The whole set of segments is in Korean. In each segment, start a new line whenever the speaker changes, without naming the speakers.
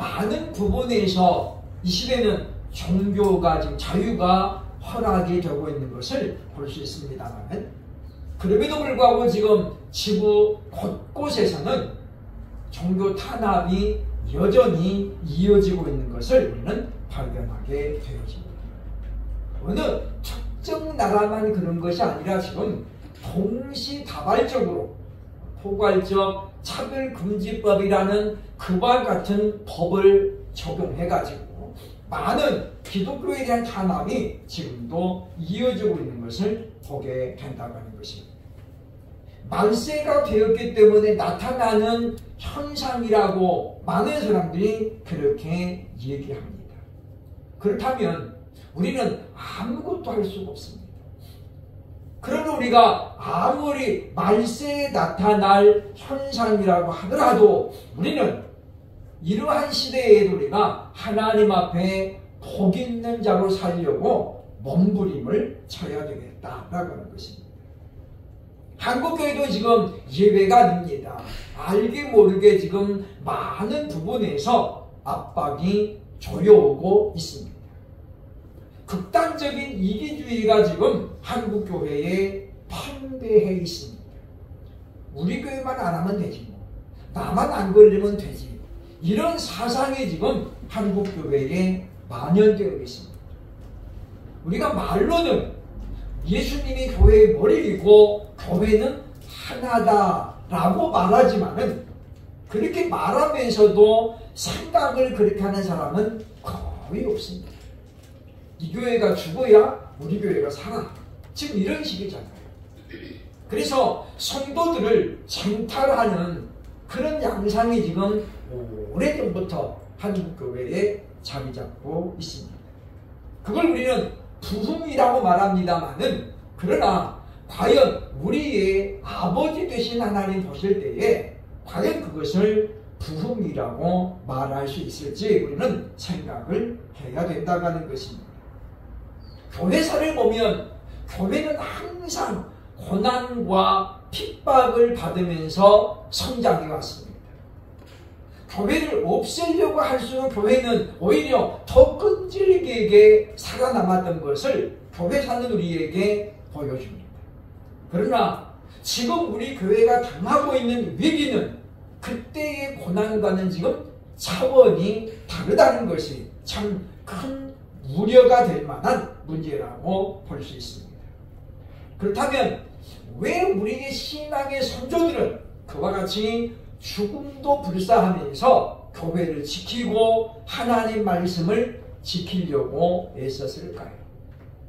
많은 부분에서 이 시대는 종교가 지금 자유가 허락이 되고 있는 것을 볼 수 있습니다만, 그럼에도 불구하고 지금 지구 곳곳에서는 종교 탄압이 여전히 이어지고 있는 것을 우리는 발견하게 되어집니다. 어느 특정 나라만 그런 것이 아니라 지금 동시다발적으로 포괄적 차별금지법이라는 그와 같은 법을 적용해가지고 많은 기독교에 대한 탄압이 지금도 이어지고 있는 것을 보게 된다고 하는 것입니다. 말세가 되었기 때문에 나타나는 현상이라고 많은 사람들이 그렇게 얘기합니다. 그렇다면 우리는 아무것도 할 수가 없습니다. 그러나 우리가 아무리 말세에 나타날 현상이라고 하더라도 우리는 이러한 시대에도 우리가 하나님 앞에 복 있는 자로 살려고 몸부림을 쳐야 되겠다라고 하는 것입니다. 한국교회도 지금 예외가 아닙니다. 알게 모르게 지금 많은 부분에서 압박이 조여오고 있습니다. 극단적인 이기주의가 지금 한국교회에 판배해 있습니다. 우리 교회만 안 하면 되지 뭐. 나만 안 걸리면 되지. 이런 사상이 지금 한국교회에 만연되어 있습니다. 우리가 말로는 예수님이 교회의 머리이고 교회는 하나다라고 말하지만은 그렇게 말하면서도 생각을 그렇게 하는 사람은 거의 없습니다. 이 교회가 죽어야 우리 교회가 살아. 지금 이런 식이잖아요. 그래서 성도들을 쟁탈하는 그런 양상이 지금 오래전부터 한국교회에 자리 잡고 있습니다. 그걸 우리는 부흥이라고 말합니다만은, 그러나 과연 우리의 아버지 되신 하나님 보실 때에 과연 그것을 부흥이라고 말할 수 있을지 우리는 생각을 해야 된다고 하는 것입니다. 교회사를 보면 교회는 항상 고난과 핍박을 받으면서 성장해 왔습니다. 교회를 없애려고 할수록 교회는 오히려 더 끈질기게 살아남았던 것을 교회사는 우리에게 보여줍니다. 그러나 지금 우리 교회가 당하고 있는 위기는 그때의 고난과는 지금 차원이 다르다는 것이 참 큰 우려가 될 만한 문제라고 볼 수 있습니다. 그렇다면 왜 우리의 신앙의 선조들은 그와 같이 죽음도 불사하면서 교회를 지키고 하나님 말씀을 지키려고 애썼을까요?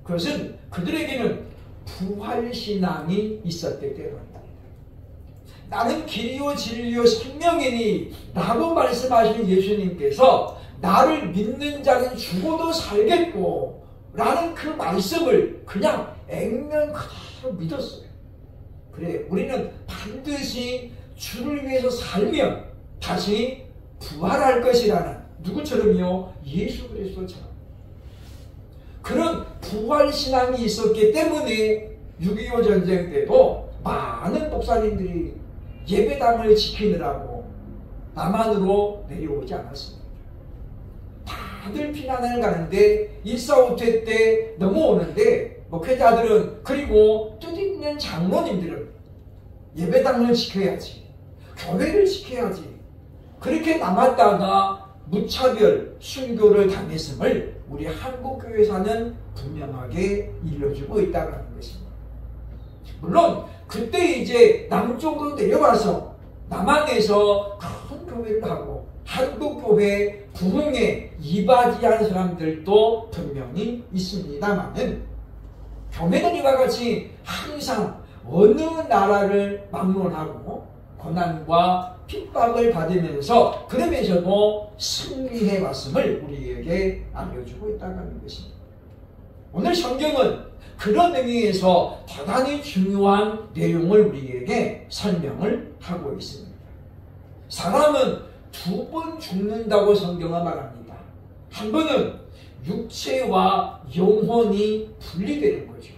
그것은 그들에게는 부활신앙이 있었기 때문입니다. 나는 길이요 진리요 생명이니 라고 말씀하신 예수님께서 나를 믿는 자는 죽어도 살겠고 라는 그 말씀을 그냥 액면 그대로 믿었어요. 그래, 우리는 반드시 주를 위해서 살면 다시 부활할 것이라는, 누구처럼요? 예수 그리스도처럼. 그런 부활신앙이 있었기 때문에 6.25 전쟁 때도 많은 목사님들이 예배당을 지키느라고 남한으로 내려오지 않았습니다. 다들 피난을 가는데 1.4.5태 때 넘어오는데 목회자들은, 그리고 뜻있는 장로님들은 예배당을 지켜야지, 교회를 지켜야지, 그렇게 남았다가 무차별 순교를 당했음을 우리 한국교회사는 분명하게 일러주고 있다는 것입니다. 물론 그때 이제 남쪽으로 내려와서 남한에서 큰 교회를 하고 한국교회 부흥에 이바지한 사람들도 분명히 있습니다만은, 교회는 이와 같이 항상 어느 나라를 막론하고 고난과 핍박을 받으면서 그러면서도 승리해 왔음을 우리에게 알려주고 있다는 것입니다. 오늘 성경은 그런 의미에서 대단히 중요한 내용을 우리에게 설명을 하고 있습니다. 사람은 두 번 죽는다고 성경은 말합니다. 한 번은 육체와 영혼이 분리되는 거죠.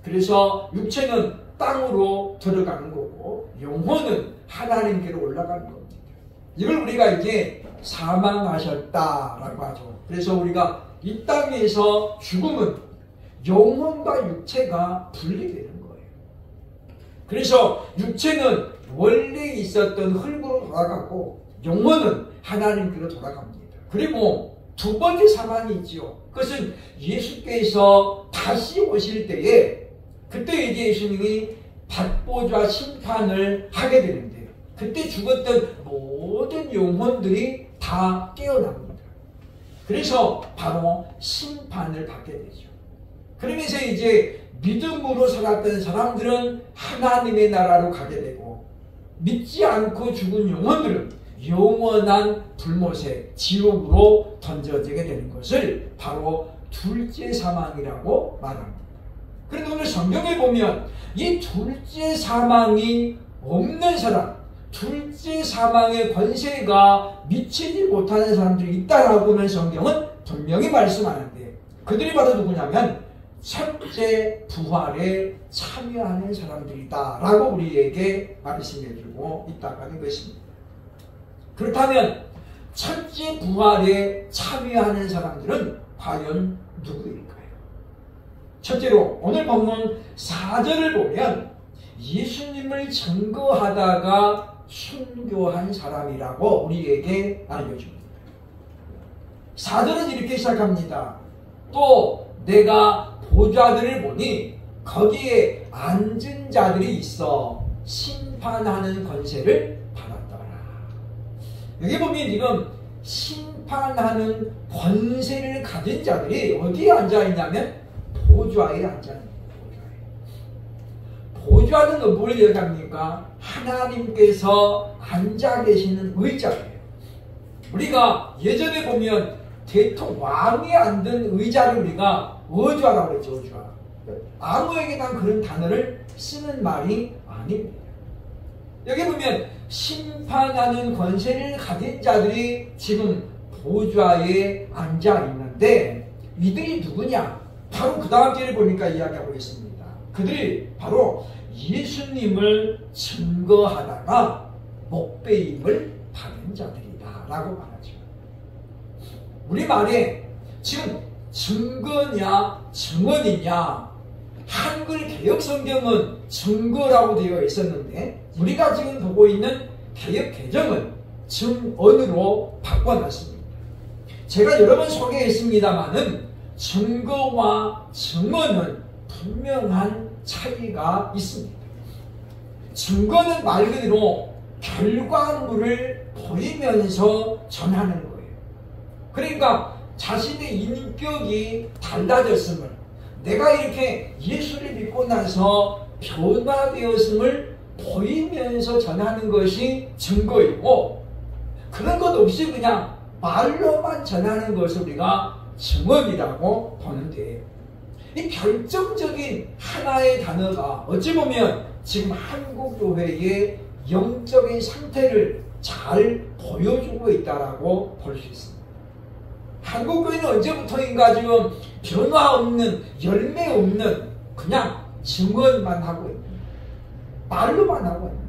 그래서 육체는 땅으로 들어가는 거고 영혼은 하나님께로 올라가는 겁니다. 이걸 우리가 이제 사망하셨다라고 하죠. 그래서 우리가 이 땅에서 죽음은 영혼과 육체가 분리되는 거예요. 그래서 육체는 원래 있었던 흙으로 돌아가고 영혼은 하나님께로 돌아갑니다. 그리고 두 번째 사망이 있지요. 그것은 예수께서 다시 오실 때에 그때 이제 예수님이 받보좌 심판을 하게 되는데요. 그때 죽었던 모든 영혼들이 다 깨어납니다. 그래서 바로 심판을 받게 되죠. 그러면서 이제 믿음으로 살았던 사람들은 하나님의 나라로 가게 되고 믿지 않고 죽은 영혼들은 영원한 불못에 지옥으로 던져지게 되는 것을 바로 둘째 사망이라고 말합니다. 그런데 오늘 성경에 보면 이 둘째 사망이 없는 사람, 둘째 사망의 권세가 미치지 못하는 사람들이 있다라고는 성경은 분명히 말씀하는데 그들이 바로 누구냐면 첫째 부활에 참여하는 사람들이다 라고 우리에게 말씀해주고 있다고 하는 것입니다. 그렇다면 첫째 부활에 참여하는 사람들은 과연 누구일까요? 첫째로 오늘 본문 4절을 보면 예수님을 증거하다가 순교한 사람이라고 우리에게 알려줍니다. 4절은 이렇게 시작합니다. 또 내가 보좌들을 보니 거기에 앉은 자들이 있어 심판하는 권세를 받았더라. 여기 보면 지금 심판하는 권세를 가진 자들이 어디에 앉아있냐면 보좌에 앉아있습니다. 보좌는 뭘 얘기합니까? 하나님께서 앉아 계시는 의자예요. 우리가 예전에 보면 대통령 왕이 앉은 의자를 우리가 의좌라고 그랬죠. 의좌. 아무에게나 그런 단어를 쓰는 말이 아닙니다. 여기 보면 심판하는 권세를 가진 자들이 지금 보좌에 앉아 있는데 이들이 누구냐? 바로 그 다음 절을 보니까 이야기하고 있습니다. 그들이 바로 예수님을 증거하다가 목배임을 받은 자들이다 라고 말하죠. 우리말에 지금 증거냐 증언이냐 한글 개혁성경은 증거라고 되어 있었는데 우리가 지금 보고 있는 개혁 개정은 증언으로 바꿔놨습니다. 제가 여러 번 소개했습니다마는 증거와 증언은 분명한 차이가 있습니다. 증거는 말 그대로 결과물을 보이면서 전하는 거예요. 그러니까 자신의 인격이 달라졌음을, 내가 이렇게 예수를 믿고 나서 변화되었음을 보이면서 전하는 것이 증거이고, 그런 것 없이 그냥 말로만 전하는 것을 우리가 증언이라고 보는데, 이 결정적인 하나의 단어가 어찌 보면 지금 한국교회의 영적인 상태를 잘 보여주고 있다고 볼 수 있습니다. 한국교회는 언제부터인가 지금 변화 없는, 열매 없는 그냥 증언만 하고 있는, 말로만 하고 있는.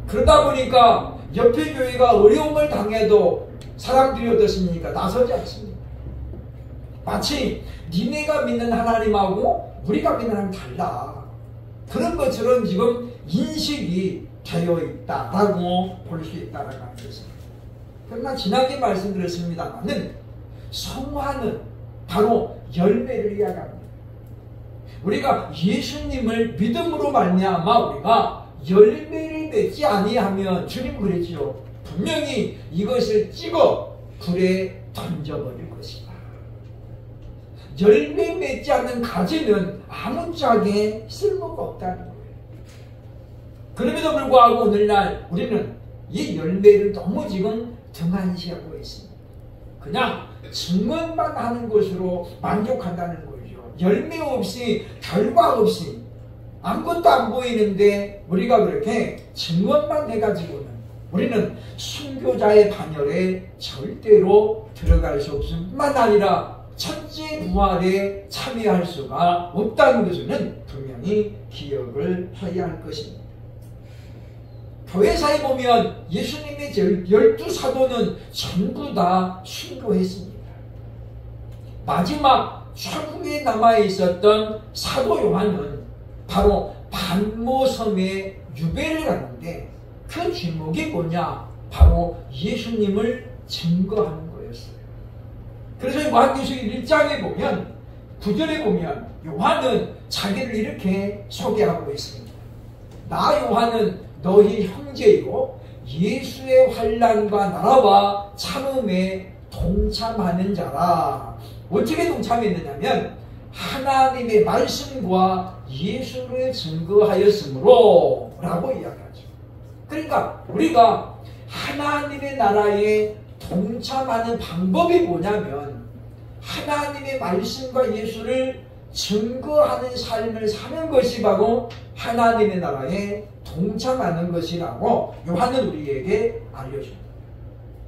그러다 보니까 옆에 교회가 어려움을 당해도 사람들이 어떻습니까? 나서지 않습니다. 마치 니네가 믿는 하나님하고 우리가 믿는 하나님 달라. 그런 것처럼 지금 인식이 되어 있다라고 볼 수 있다라고 하는 것입니다. 그러나 지난주에 말씀드렸습니다만은 성화는 바로 열매를 이야기합니다. 우리가 예수님을 믿음으로 말미암아 우리가 열매를 맺지 아니하면 주님 그랬지요. 분명히 이것을 찍어 불에 던져버릴 것이다. 열매 맺지 않는 가지는 아무짝에 쓸모가 없다는 거예요. 그럼에도 불구하고 오늘날 우리는 이 열매를 너무 지금 등한시하고 있습니다. 그냥 증언만 하는 것으로 만족한다는 거죠. 열매 없이, 결과 없이 아무것도 안 보이는데 우리가 그렇게 증언만 해가지고는 우리는 순교자의 반열에 절대로 들어갈 수 없을 뿐만 아니라 첫째 부활에 참여할 수가 없다는 것은 분명히 기억을 해야 할 것입니다. 교회사에 보면 예수님의 12사도는 전부 다 순교했습니다. 마지막 최후에 남아있었던 사도 요한은 바로 반모섬에 유배를 갔는데 그 제목이 뭐냐? 바로 예수님을 증거하는 거였어요. 그래서 요한계시록 1장에 보면 9절에 보면 요한은 자기를 이렇게 소개하고 있습니다. 나 요한은 너희 형제이고 예수의 환난과 나라와 참음에 동참하는 자라. 어떻게 동참했느냐면 하나님의 말씀과 예수를 증거하였으므로 라고 이야기하죠. 그러니까 우리가 하나님의 나라에 동참하는 방법이 뭐냐면 하나님의 말씀과 예수를 증거하는 삶을 사는 것이 바로 하나님의 나라에 동참하는 것이라고 요한은 우리에게 알려줍니다.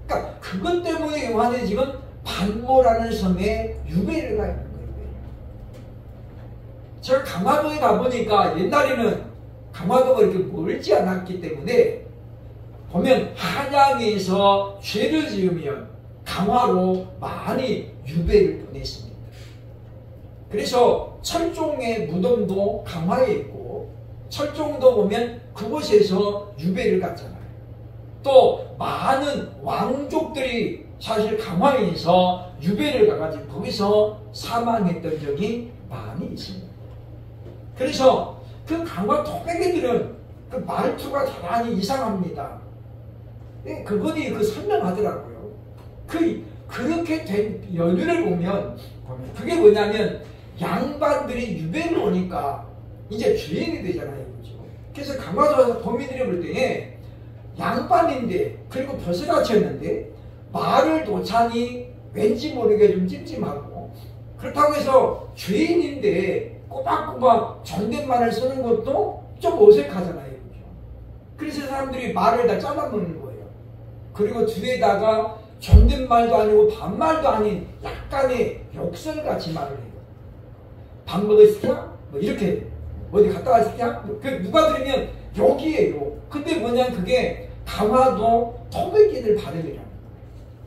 그러니까 그것 때문에 요한은 지금 반모라는 섬에 유배를 가 있는 거예요. 제가 강화도에 가보니까 옛날에는 강화도가 이렇게 멀지 않았기 때문에 보면 한양에서 죄를 지으면 강화로 많이 유배를 보냈습니다. 그래서 철종의 무덤도 강화에 있고 철종도 보면 그곳에서 유배를 갔잖아요. 또 많은 왕족들이 사실 강화에서 유배를 가가지고 거기서 사망했던 적이 많이 있습니다. 그래서 그 강화 토백이들은 그 말투가 대단히 이상합니다. 그분이 그 설명하더라고요. 그렇게 된 연유를 보면 그게 뭐냐면 양반들이 유배를 오니까 이제 주인이 되잖아요. 그렇죠? 그래서 강화도 도민들이 볼 때에 양반인데 그리고 벗어나쳤는데 말을 놓자니 왠지 모르게 좀 찜찜하고 그렇다고 해서 주인인데 꼬박꼬박 존댓말을 쓰는 것도 좀 어색하잖아요. 그렇죠? 그래서 사람들이 말을 다 잘라먹는 거예요. 그리고 뒤에다가 존댓말도 아니고 반말도 아닌 약간의 욕설같이 말을 해요. 밥 먹었을까? 뭐 이렇게 어디 갔다 왔을까? 그 누가 들으면 욕이에요. 근데 뭐냐면 그게 강화도 토백이들 발음이라는 거예요.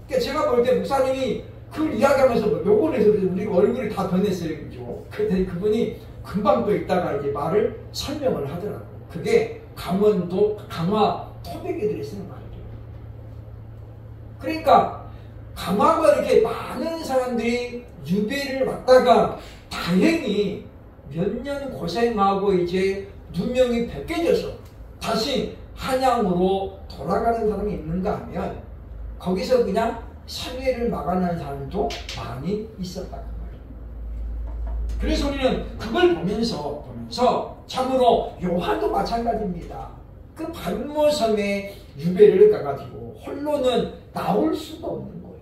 그러니까 제가 볼 때 목사님이 그걸 이야기하면서 뭐 욕을 해서 우리 얼굴이 다 변했어요. 그죠? 그때 그분이 금방 또 있다가 이제 말을 설명을 하더라고요. 그게 강원도 강화 토백이들이 쓰는 말이에요. 그러니까 강화가 이렇게 많은 사람들이 유배를 왔다가 다행히 몇 년 고생하고 이제 누명이 벗겨져서 다시 한양으로 돌아가는 사람이 있는가 하면 거기서 그냥 생애를 막아내는 사람도 많이 있었다는 거예요. 그래서 우리는 그걸 보면서 참으로 요한도 마찬가지입니다. 그 반모섬에 유배를 가가지고 홀로는 나올 수도 없는 거예요.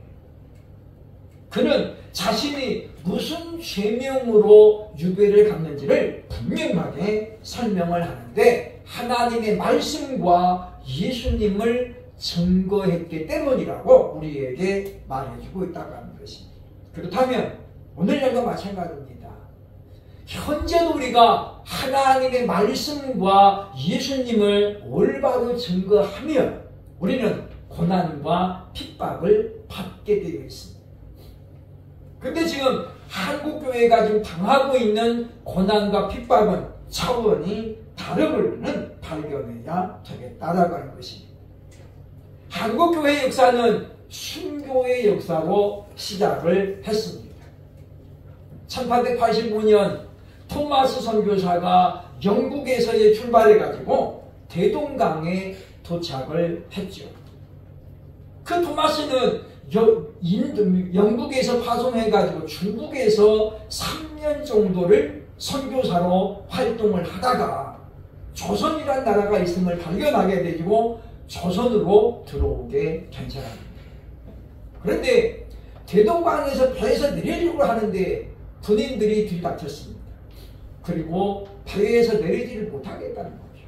그는 자신이 무슨 죄명으로 유배를 갔는지를 분명하게 설명을 하는데 하나님의 말씀과 예수님을 증거했기 때문이라고 우리에게 말해주고 있다고 하는 것입니다. 그렇다면 오늘날도 마찬가지입니다. 현재도 우리가 하나님의 말씀과 예수님을 올바로 증거하면 우리는 고난과 핍박을 받게 되어 있습니다. 그런데 지금 한국교회가 지금 당하고 있는 고난과 핍박은 차원이 다름을 발견해야 되겠다라고 하는 것입니다. 한국교회의 역사는 순교의 역사로 시작을 했습니다. 1885년 토마스 선교사가 영국에서 출발해가지고 대동강에 도착을 했죠. 그 토마스는 영국에서 파송해가지고 중국에서 3년 정도를 선교사로 활동을 하다가 조선이라는 나라가 있음을 발견하게 되고 조선으로 들어오게 된 사람입니다. 그런데 대동강에서 배에서 내리려고 하는데 군인들이 들이닥쳤습니다. 그리고 배에서 내리지를 못하겠다는 거죠.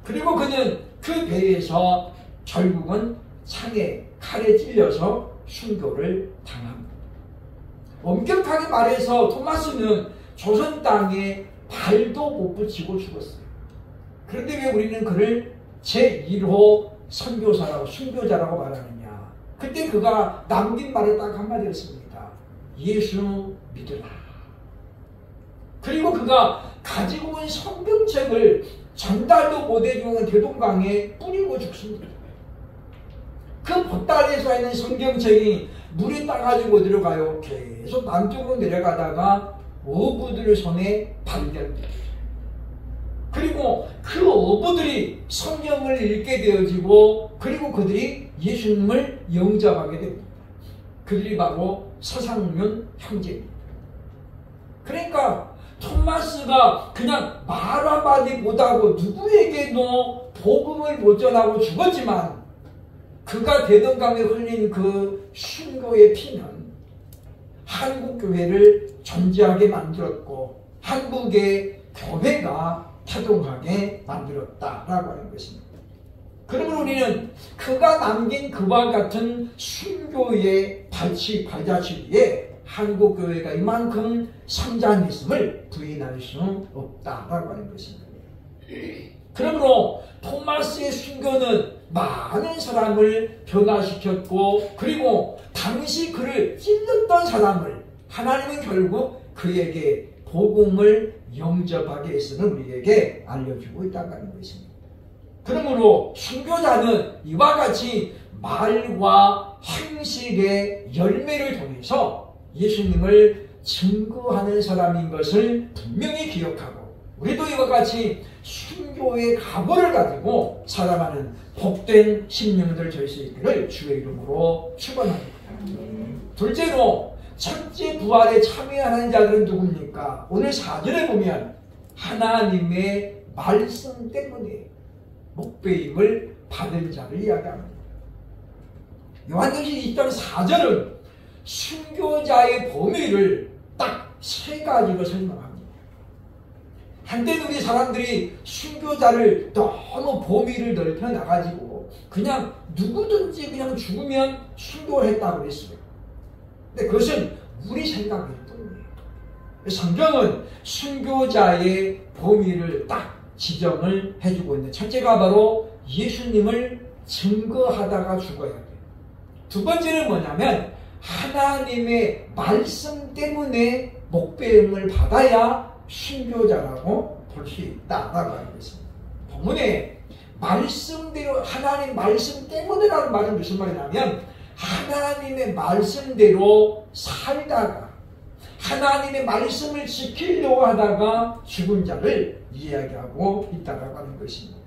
그리고 그는 그 배에서 결국은 창에 칼에 찔려서 순교를 당합니다. 엄격하게 말해서 토마스는 조선 땅에 발도 못 붙이고 죽었어요. 그런데 왜 우리는 그를 제1호 선교사라고 순교자라고 말하느냐. 그때 그가 남긴 말을 딱 한마디였습니다. 예수 믿으라. 그리고 그가 가지고 온 성경책을 전달도 못해주는 대동강에 뿌리고 죽습니다. 그 보따리에서 있는 성경책이 물이 따가지고 들어가요. 계속 남쪽으로 내려가다가 어부들 손에 발견돼요. 그리고 그 어부들이 성경을 읽게 되어지고 그리고 그들이 예수님을 영접하게 됩니다. 그들이 바로 서상문 형제입니다. 그러니까 토마스가 그냥 말 한마디 못하고 누구에게도 복음을 못 전하고 죽었지만 그가 대동강에 흘린 그 순교의 피는 한국교회를 존재하게 만들었고 한국의 교회가 태동하게 만들었다라고 하는 것입니다. 그러면 우리는 그가 남긴 그와 같은 순교의 발자취 위에 한국교회가 이만큼 성장했음을 부인할 수 없다라고 하는 것입니다. 그러므로 토마스의 순교는 많은 사람을 변화시켰고 그리고 당시 그를 찔렀던 사람을 하나님은 결국 그에게 복음을 영접하게 했음을 우리에게 알려주고 있다는 것입니다. 그러므로 순교자는 이와 같이 말과 행실의 열매를 통해서 예수님을 증거하는 사람인 것을 분명히 기억하고 우리도 이와 같이 순교의 각오를 가지고 살아가는 복된 심령들 될 수 있기를 주의 이름으로 축원합니다. 둘째로 첫째 부활에 참여하는 자들은 누굽니까? 오늘 4절에 보면 하나님의 말씀 때문에 목배임을 받은 자를 이야기합니다. 요한계시록 20장 4절은 순교자의 범위를 딱 3가지로 설명합니다. 한때는 우리 사람들이 순교자를 너무 범위를 넓혀 나가지고 그냥 누구든지 그냥 죽으면 순교를 했다고 그랬어요. 근데 그것은 우리 생각일 뿐이에요. 성경은 순교자의 범위를 딱 지정을 해주고 있는데 첫째가 바로 예수님을 증거하다가 죽어야 돼요. 두 번째는 뭐냐면 하나님의 말씀 때문에 목배임을 받아야 순교자라고 볼 수 있다라고 하는 것입니다. 본문에 말씀대로 하나님 말씀 때문에라는 말은 무슨 말이냐면 하나님의 말씀대로 살다가 하나님의 말씀을 지키려고 하다가 죽은 자를 이야기하고 있다라고 하는 것입니다.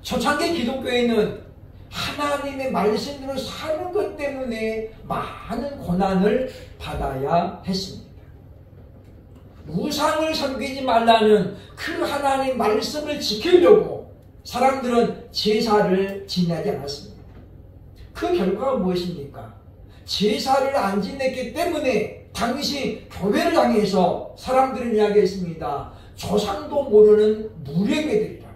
초창기 기독교에는 하나님의 말씀대로 사는 것 때문에 많은 고난을 받아야 했습니다. 우상을 섬기지 말라는 그 하나님 말씀을 지키려고 사람들은 제사를 지내지 않았습니다. 그 결과가 무엇입니까? 제사를 안 지냈기 때문에 당시 교회를 향해서 사람들은 이야기했습니다. 조상도 모르는 무례배들이라고,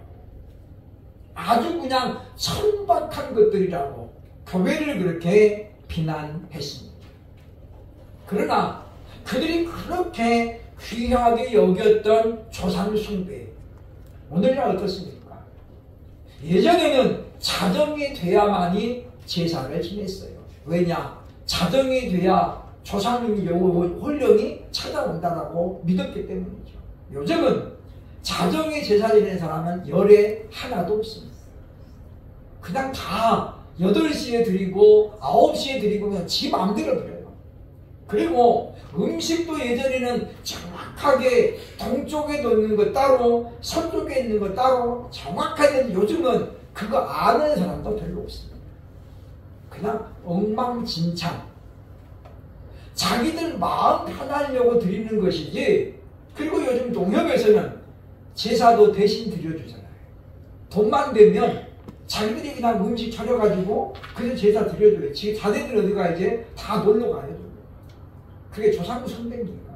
아주 그냥 천박한 것들이라고 교회를 그렇게 비난했습니다. 그러나 그들이 그렇게 귀하게 여겼던 조상 숭배, 오늘은 어떻습니까? 예전에는 자정이 돼야만이 제사를 지냈어요. 왜냐? 자정이 돼야 조상님의 혼령이 찾아온다라고 믿었기 때문이죠. 요즘은 자정에 제사 지내는 사람은 열에 하나도 없습니다. 그냥 다 8시에 드리고 9시에 드리고 그냥 지 마음대로 드려요. 그리고 음식도 예전에는 정확하게 동쪽에 놓는 거 따로 서쪽에 있는 거 따로 정확하게 했는데 요즘은 그거 아는 사람도 별로 없습니다. 그냥 엉망진창, 자기들 마음 편하려고 드리는 것이지. 그리고 요즘 농협에서는 제사도 대신 드려주잖아요. 돈만 되면 자기들이 그냥 음식 차려가지고 그래서 제사 드려줘요. 지금 자네들 어디가 이제 다 놀러 가요. 그게 조상 숭배입니까?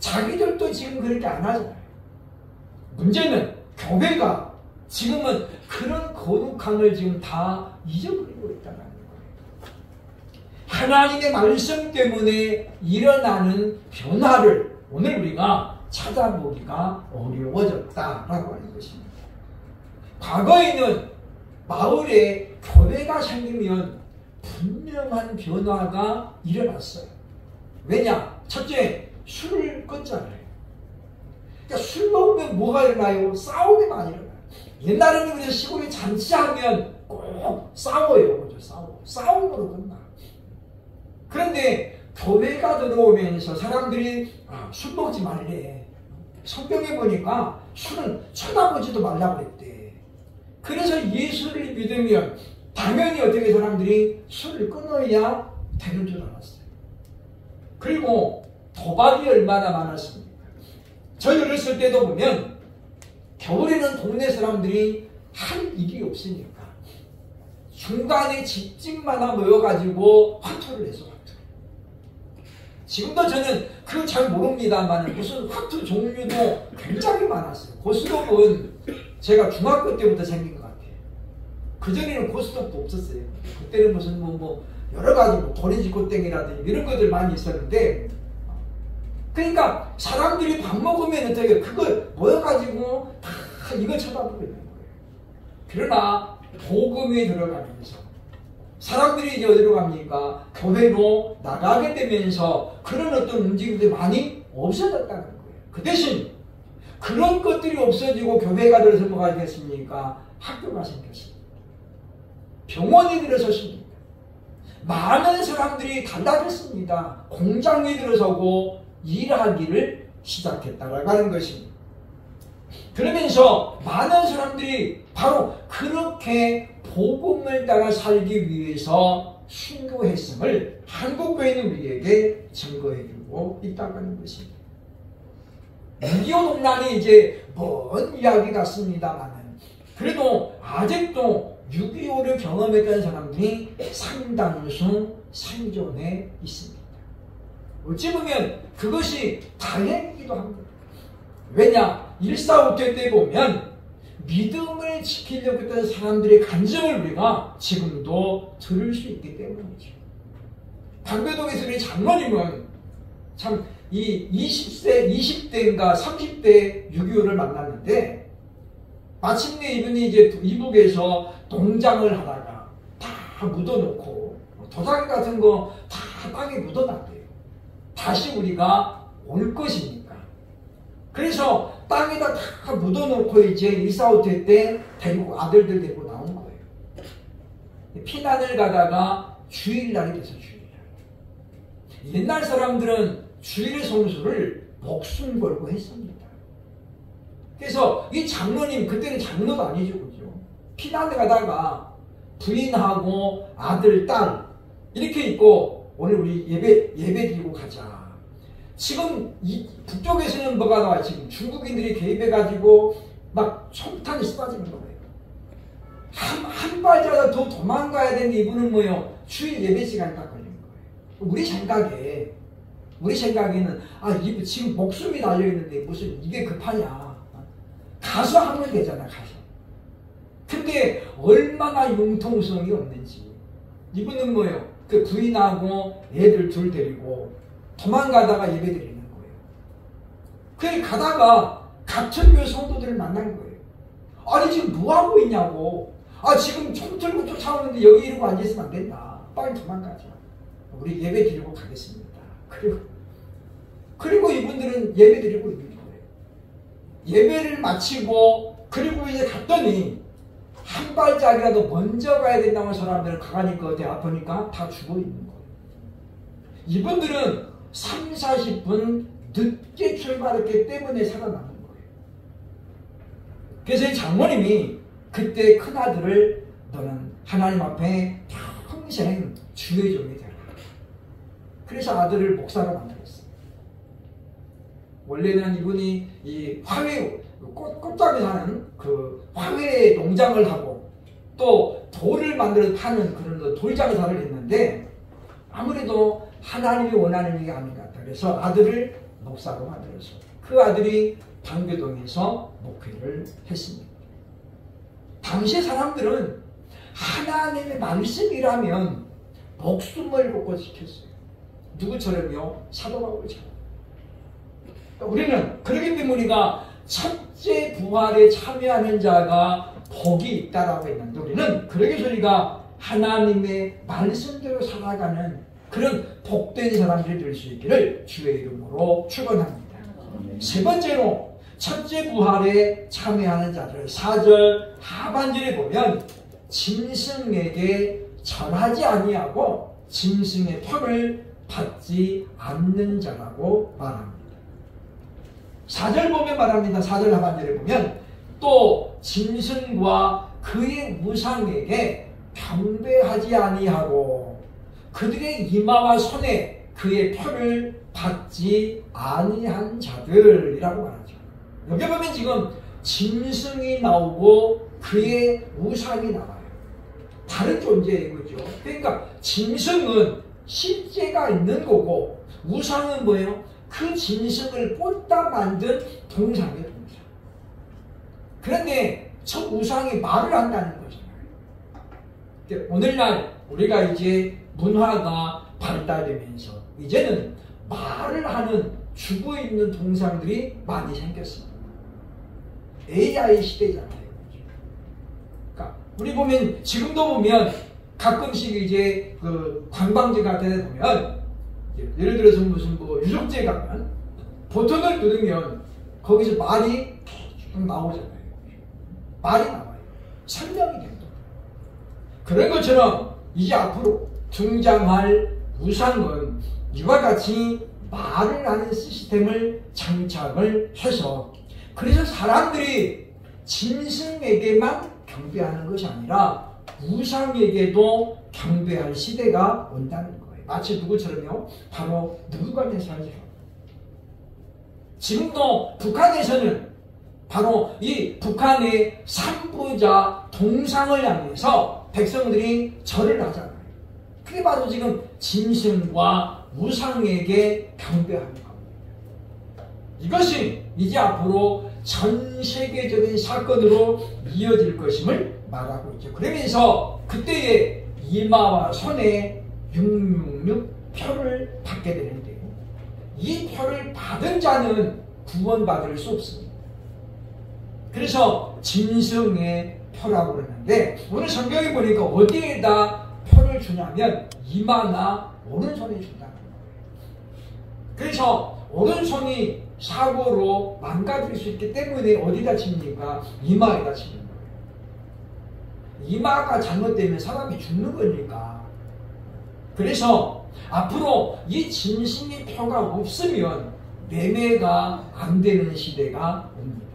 자기들도 지금 그렇게 안 하잖아요. 문제는 교회가 지금은 그런 거룩함을 지금 다 잊어버리고 있다는 거예요. 하나님의 말씀 때문에 일어나는 변화를 오늘 우리가 찾아보기가 어려워졌다라고 하는 것입니다. 과거에는 마을에 교회가 생기면 분명한 변화가 일어났어요. 왜냐? 첫째, 술을 끊잖아요. 그러니까 술 먹으면 뭐가 일어나요? 싸움이 많이 일어나요. 옛날에는 그래서 시골에 잔치하면 꼭 싸워요. 그죠? 싸움으로 끝나. 그런데 교회가 들어오면서 사람들이 술 먹지 말래. 성경에 보니까 술은 쳐다보지도 말라고 그랬대. 그래서 예수를 믿으면 당연히 어떻게 사람들이 술을 끊어야 되는 줄 알았어요. 그리고 도박이 얼마나 많았습니까? 저희 어렸을 때도 보면 겨울에는 동네 사람들이 할 일이 없으니까 중간에 집집마다 모여가지고 화투를 해서 지금도 저는 그거 잘 모릅니다만 무슨 화투 종류도 굉장히 많았어요. 고스톱은 제가 중학교 때부터 생긴 것 같아요. 그전에는 고스톱도 없었어요. 그때는 무슨 뭐 여러 가지 뭐 도리지꽃땡이라든지 이런 것들 많이 있었는데, 그러니까 사람들이 밥 먹으면 어떻게 그걸 모여가지고 다 이걸 쳐다보고 있는 거예요. 그러나 복음이 들어가면서 사람들이 이제 어디로 갑니까? 교회로 나가게 되면서 그런 어떤 움직임들이 많이 없어졌다는 거예요. 그 대신 그런 것들이 없어지고 교회가 들어서 뭐가 되겠습니까? 학교가 생겼습니다. 병원이 들어섰습니다. 많은 사람들이 달라졌습니다. 공장이 들어서고 일하기를 시작했다라고 하는 것입니다. 그러면서 많은 사람들이 바로 그렇게 복음을 따라 살기 위해서 순교했음을 한국교회는 우리에게 증거해주고 있다고 하는 것입니다. 6.25 논란이 이제 먼 이야기 같습니다만 그래도 아직도 6.25를 경험했던 사람들이 상당수 생존해 있습니다. 어찌 보면 그것이 다행이기도 합니다. 왜냐? 1.4 우퇴 때 보면 믿음을 지키려고 했던 사람들의 간증을 우리가 지금도 들을 수 있기 때문이죠. 방배동에서 우리 장로님은 참 이 20대인가 30대 6.25를 만났는데 마침내 이분이 이제 이북에서 농장을 하다가 다 묻어놓고 도자기 같은 거 다 땅에 묻어놨대요. 다시 우리가 올 것이니까. 그래서 땅에다 다 묻어놓고 이제 1.4 우퇴 때 데리고 아들들 데리고 나온 거예요. 피난을 가다가 주일날이 돼서 주일날. 옛날 사람들은 주일의 성수를 목숨 걸고 했습니다. 그래서 이 장로님, 그때는 장로도 아니죠, 그죠? 피난을 가다가 부인하고 아들, 딸 이렇게 있고 오늘 우리 예배 드리고 가자. 지금 이 북쪽에서는 뭐가 나와요? 지금 중국인들이 개입해가지고 막 총탄이 쏟아지는 거예요. 한 발자라도 더 도망가야 되는 이분은 뭐요? 주일 예배 시간이 딱 걸리는 거예요. 우리 생각에는 이분 지금 목숨이 달려있는데 무슨 이게 급하냐. 가서 하면 되잖아, 가서. 근데 얼마나 융통성이 없는지. 이분은 뭐요? 그 부인하고 애들 둘 데리고 도망가다가 예배 드리는 거예요. 그래 가다가 같은 교 성도들을 만난 거예요. 아니 지금 뭐하고 있냐고. 지금 총 들고 쫓아오는데 여기 이러고 앉아있으면 안 된다. 빨리 도망가자. 우리 예배 드리고 가겠습니다. 그리고 이분들은 예배 드리고 있는 거예요. 예배를 마치고 그리고 이제 갔더니 한 발짝이라도 먼저 가야 된다는 사람들은 가가니까 어때? 아프니까 다 죽어 있는 거예요. 이분들은 3, 40분 늦게 출발했기 때문에 살아남은 거예요. 그래서 이 장모님이 그때 큰아들을 너는 하나님 앞에 평생 주의 종이 되라. 그래서 아들을 목사로 만들었어요. 원래는 이분이 이 화훼, 꽃잡이 사는 그 화훼 농장을 하고 또 돌을 만들어 파는 그런 돌장사를 했는데 아무래도 하나님이 원하는 일이 아닌 것 같다. 그래서 아들을 목사로 만들어서 그 아들이 방배동에서 목회를 했습니다. 당시 사람들은 하나님의 말씀이라면 목숨을 걸고 지켰어요. 누구처럼요? 사도 바울처럼. 우리는 그렇기 때문에 우리가 첫째 부활에 참여하는 자가 복이 있다라고 했는데 우리는 그러기 위해서 우리가 하나님의 말씀대로 살아가는 그런 복된 사람들이 될 수 있기를 주의 이름으로 축원합니다. 세 번째로 첫째 부활에 참여하는 자들 4절 하반절에 보면 짐승에게 절하지 아니하고 짐승의 표를 받지 않는 자라고 말합니다. 4절 보면 말합니다. 4절 하반절에 보면 또 짐승과 그의 우상에게 경배하지 아니하고 그들의 이마와 손에 그의 표를 받지 아니한 자들이라고 말하죠. 여기 보면 지금 짐승이 나오고 그의 우상이 나와요. 다른 존재인 거죠. 그러니까 짐승은 실제가 있는 거고 우상은 뭐예요? 그 짐승을 꽂다 만든 동상이에요. 동상. 그런데 저 우상이 말을 한다는 거잖아요. 오늘날 우리가 이제 문화가 발달되면서 이제는 말을 하는 죽어있는 동상들이 많이 생겼습니다. AI 시대잖아요. 그러니까 우리 보면 지금도 보면 가끔씩 이제 그 관광지 같은 데 보면 예를 들어서 무슨 뭐 유적지에 가면 버튼을 누르면 거기서 말이 쭉 나오잖아요. 말이 나와요. 설명이 된다. 그런 것처럼 이제 앞으로 등장할 우상은 이와 같이 말을 하는 시스템을 장착을 해서 그래서 사람들이 짐승에게만 경배하는 것이 아니라 우상에게도 경배할 시대가 온다는 거예요. 마치 누구처럼요? 바로 느부갓네살처럼. 지금도 북한에서는 바로 이 북한의 산부자 동상을 향해서 백성들이 절을 하잖아요. 그게 바로 지금 짐승과 우상에게 경배하는 겁니다. 이것이 이제 앞으로 전 세계적인 사건으로 이어질 것임을 말하고 있죠. 그러면서 그때의 이마와 손에 666 표를 받게 되는데요. 이 표를 받은 자는 구원받을 수 없습니다. 그래서 짐승의 표라고 그러는데 오늘 성경에 보니까 어디에다 표를 주냐면 이마나 오른손에 준다는 거예요. 그래서 오른손이 사고로 망가질 수 있기 때문에 어디다 칩니까? 이마에다 치는 거예요. 이마가 잘못되면 사람이 죽는 거니까. 그래서 앞으로 이 짐승의 표가 없으면 매매가 안 되는 시대가 옵니다.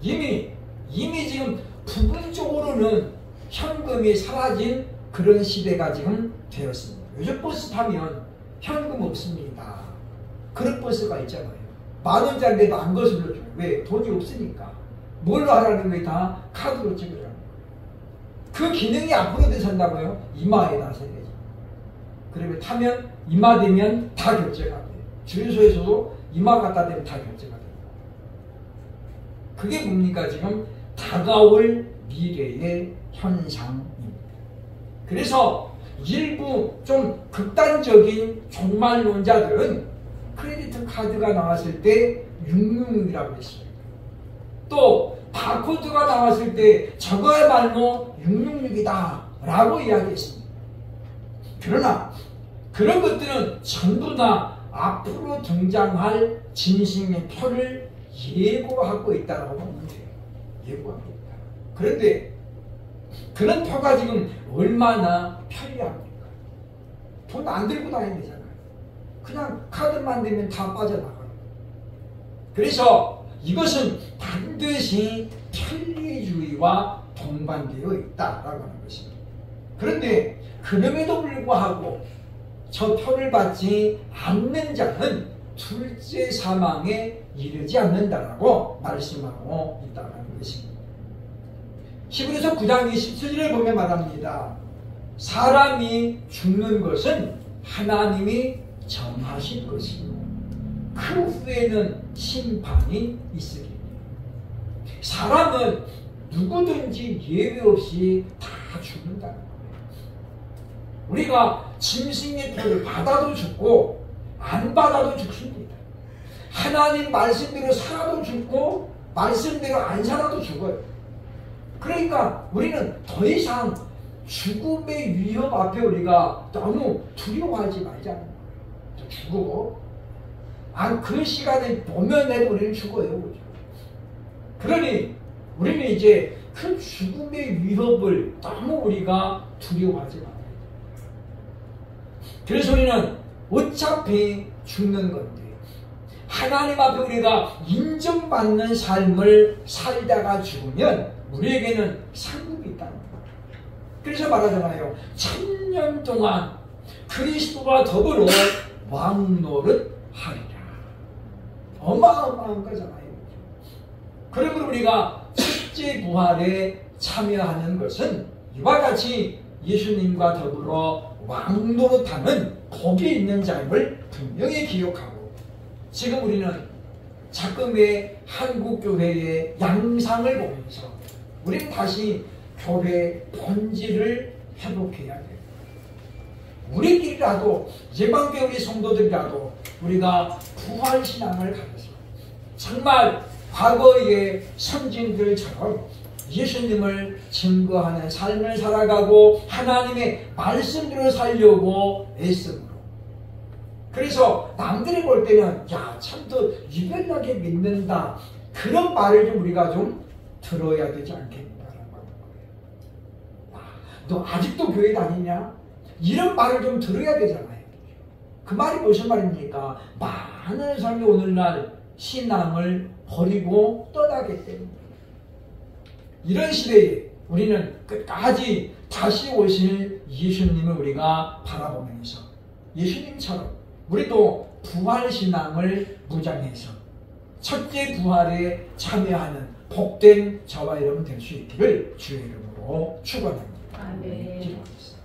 이미 지금 부분적으로는 현금이 사라진 그런 시대가 지금 되었습니다. 요즘 버스 타면 현금 없습니다. 그런 버스가 있잖아요. 10,000원짜리인데 만 것을 줘요. 왜? 돈이 없으니까. 뭘로 하라는 거예요? 다 카드로 찍으라는 거예요. 그 기능이 앞으로 돼선다고요? 이마에다 새겨져. 그러면 타면 이마 되면 다 결제가 돼요. 주유소에서도 이마 갖다 대면 다 결제가 돼요. 그게 뭡니까? 지금 다가올 미래의 현상입니다. 그래서 일부 좀 극단적인 종말론자들은 크레디트 카드가 나왔을 때 666이라고 했어요. 또 바코드가 나왔을 때 저거야말로 666이다 라고 이야기했습니다. 그러나 그런 것들은 전부 다 앞으로 등장할 짐승의 표를 예고하고 있다고 보면 돼요. 예고하고 있다. 그런데 그런 표가 지금 얼마나 편리합니까? 돈 안 들고 다니면 되잖아요. 그냥 카드만 되면 다 빠져나가요. 그래서 이것은 반드시 편리주의와 동반되어 있다라고 하는 것입니다. 그런데 그럼에도 불구하고 저 표를 받지 않는 자는 둘째 사망에 이르지 않는다라고 말씀하고 있다는 것입니다. 히브리서 9장 27절을 보면 말합니다. 사람이 죽는 것은 하나님이 정하실 것이고 그 후에는 심판이 있으리니 사람은 누구든지 예외 없이 다 죽는다는 거예요. 우리가 짐승의 표를 받아도 죽고 안 받아도 죽습니다. 하나님 말씀대로 살아도 죽고 말씀대로 안 살아도 죽어요. 그러니까 우리는 더 이상 죽음의 위협 앞에 우리가 너무 두려워하지 말자. 죽어. 그 시간에 보면해도 우리는 죽어요. 그러니 우리는 이제 그 죽음의 위협을 너무 우리가 두려워하지 말아야 돼. 그래서 우리는 어차피 죽는 건데 하나님 앞에 우리가 인정받는 삶을 살다가 죽으면 우리에게는 상급이 있다는 거예요. 그래서 말하잖아요. 1000년 동안 그리스도와 더불어 왕노릇하리라. 어마어마한 거잖아요. 그러므로 우리가 첫째 부활에 참여하는 것은 이와 같이 예수님과 더불어 왕노릇하는 복이 있는 자임을 분명히 기억하고, 지금 우리는 자금의 한국교회의 양상을 보면서 우리는 다시 교회 본질을 회복해야 돼요. 우리끼리라도, 예방교회 우리 성도들이라도 우리가 부활신앙을 가져서 정말 과거의 선진들처럼 예수님을 증거하는 삶을 살아가고 하나님의 말씀대로 살려고 애쓰므로, 그래서 남들이 볼 때는 야, 참 더 유별나게 믿는다, 그런 말을 좀 우리가 좀 들어야 되지 않겠는가라는 거예요. 너 아직도 교회 다니냐? 이런 말을 좀 들어야 되잖아요. 그 말이 무슨 말입니까? 많은 사람이 오늘날 신앙을 버리고 떠나기 때문에, 이런 시대에 우리는 끝까지 다시 오실 예수님을 우리가 바라보면서 예수님처럼 우리도 부활신앙을 무장해서 첫째 부활에 참여하는 복된 저와 여러분 될 수 있기를 주의 이름으로 축원합니다.
아멘.
기도하겠습니다.